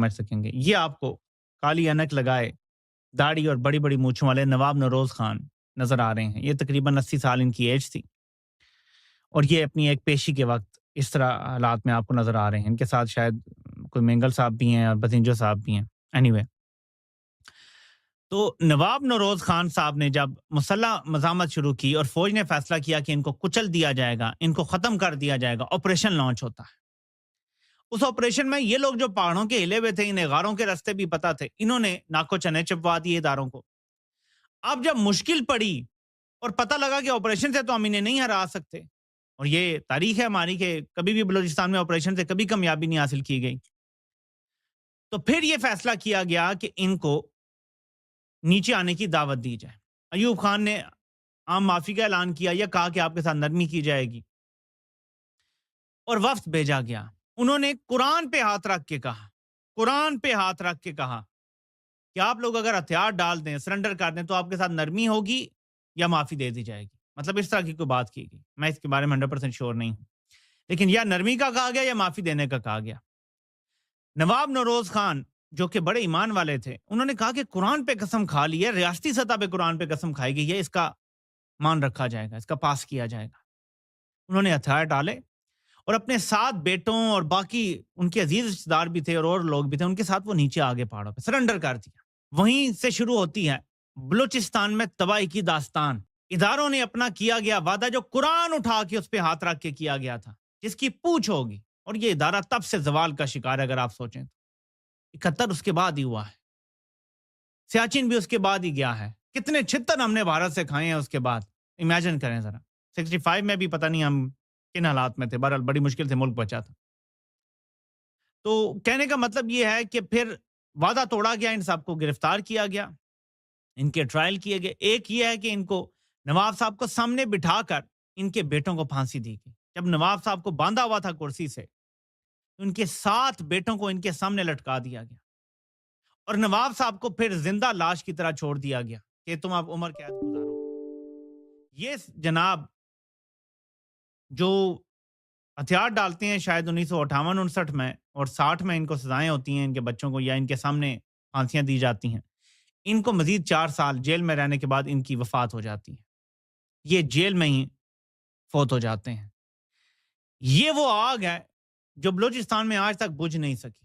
سمجھ سکیں گے. یہ آپ کو کالی انک لگائے داڑھی اور بڑی بڑی مونچھوں والے نواب نوروز خان نظر آ رہے ہیں. یہ تقریباً 80 سال ان کی ایج تھی اور یہ اپنی ایک پیشی کے وقت اس طرح حالات میں آپ کو نظر آ رہے ہیں. ان کے ساتھ شاید کوئی مینگل صاحب بھی ہیں اور بزنجو صاحب بھی ہیں. اینی تو نواب نوروز خان صاحب نے جب مسلح مزاحمت شروع کی اور فوج نے فیصلہ کیا کہ ان کو کچل دیا جائے گا, ان کو ختم کر دیا جائے گا, آپریشن لانچ ہوتا ہے. اس آپریشن میں یہ لوگ جو پہاڑوں کے ہلے ہوئے تھے, انہیں غاروں کے راستے بھی پتا تھے, انہوں نے ناکو چنے چپوا دیے اداروں کو. اب جب مشکل پڑی اور پتہ لگا کہ آپریشن سے تو ہم انہیں نہیں ہرا سکتے, اور یہ تاریخ ہے ہماری کہ کبھی بھی بلوچستان میں آپریشن سے کبھی کامیابی نہیں حاصل کی گئی, تو پھر یہ فیصلہ کیا گیا کہ ان کو نیچے آنے کی دعوت دی جائے. ایوب خان نے عام معافی کا اعلان کیا یا کہا کہ آپ کے ساتھ نرمی کی جائے گی, اور وفد بھیجا گیا. انہوں نے قرآن پہ ہاتھ رکھ کے کہا, قرآن پہ ہاتھ رکھ کے کہا کہ آپ لوگ اگر ہتھیار ڈال دیں, سرنڈر کر دیں, تو آپ کے ساتھ نرمی ہوگی یا معافی دے دی جائے گی. مطلب اس طرح کی کوئی بات کی گئی. میں اس کے بارے میں 100% شور نہیں ہوں, لیکن یا نرمی کا کہا گیا یا معافی دینے کا کہا گیا. نواب نوروز خان جو کہ بڑے ایمان والے تھے, انہوں نے کہا کہ قرآن پہ قسم کھا لی ہے, ریاستی سطح پہ قرآن پہ قسم کھائی گئی ہے, اس کا مان رکھا جائے گا, اس کا پاس کیا جائے گا. انہوں نے ہتھیار ڈالے اور اپنے 7 بیٹوں اور باقی ان کے عزیز رشتہ دار بھی تھے اور لوگ بھی تھے, ان کے ساتھ وہ نیچے آگے پہاڑوں پہ سرنڈر کر دیا. وہیں سے شروع ہوتی ہے بلوچستان میں تباہی کی داستان. اداروں نے اپنا کیا گیا وعدہ جو قرآن اٹھا کے اس پہ ہاتھ رکھ کے کیا گیا تھا, جس کی پوچھ ہوگی, اور یہ ادارہ تب سے زوال کا شکار ہے. اگر آپ سوچیں تو 71 اس کے بعد ہی ہوا ہے, سیاچن بھی اس کے بعد ہی گیا ہے. کتنے چھتر ہم نے بھارت سے کھائے ہیں اس کے بعد, امیجن کریں ذرا. 65 میں بھی پتہ نہیں ہم کن حالات میں تھے, بہرحال بڑی مشکل سے ملک بچا تھا. تو کہنے کا مطلب یہ ہے کہ پھر وعدہ توڑا گیا, ان سب کو گرفتار کیا گیا, ان کے ٹرائل کیے گئے. ایک یہ ہے کہ ان کو نواب صاحب کو سامنے بٹھا کر ان کے بیٹوں کو پھانسی دی گئی. جب نواب صاحب کو باندھا ہوا تھا کرسی سے, ان کے 7 بیٹوں کو ان کے سامنے لٹکا دیا گیا, اور نواب صاحب کو پھر زندہ لاش کی طرح چھوڑ دیا گیا کہ تم اب عمر قید گزارو. یہ جناب جو ہتھیار ڈالتے ہیں شاید 1958-59 میں اور 60 میں ان کو سزائیں ہوتی ہیں ان کے بچوں کو, یا ان کے سامنے پھانسیاں دی جاتی ہیں, ان کو مزید 4 سال جیل میں رہنے کے بعد ان کی وفات ہو جاتی ہے. یہ جیل میں ہی فوت ہو جاتے ہیں. یہ وہ آگ ہے جو بلوچستان میں آج تک بجھ نہیں سکی.